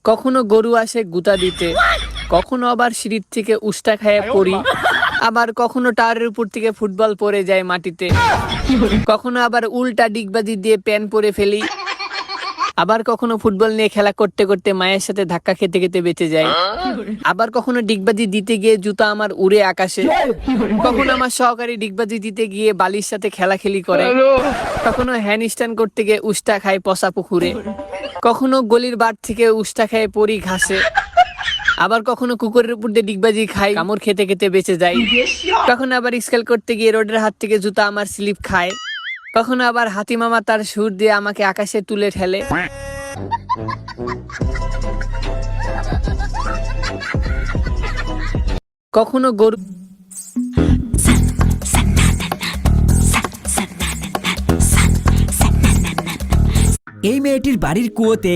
কখনো গরু আসে গুতা দিতে, কখনো আবার সিঁড়ির থেকে উষ্টা খাইয়ে পড়ি, আবার কখনো টাওয়ারের উপর থেকে ফুটবল পড়ে যায় মাটিতে, কখনো আবার উল্টা ডিগবাজি দিয়ে প্যান পরে ফেলি, আবার কখনো ফুটবল নিয়ে খেলা করতে করতে মায়ের সাথে ধাক্কা খেতে খেতে বেঁচে যায়, আবার কখনো ডিগবাজি দিতে গিয়ে জুতা আমার উড়ে আকাশে, কখনো আমার সহকারী ডিগবাজি দিতে গিয়ে বালির সাথে খেলাখেলি করে, কখনো হ্যান্ড স্ট্যান্ড করতে গিয়ে উষ্টা খায় পচা পুকুরে, কখনো গলির বার থেকে উষ্টা খায় পরি ঘাসে, আবার কখনো কুকুরের উপর দিয়ে ডিগবাজি খাই কামড় খেতে খেতে বেঁচে যাই, কখনো আবার স্কেল করতে গিয়ে রোডের হাত থেকে জুতা আমার স্লিপ খায়, কখনো আবার হাতি মামা তার সুর দিয়ে আমাকে আকাশে তুলে ঠেলে। কখনো গরু এই মেয়েটির বাড়ির কুয়োতে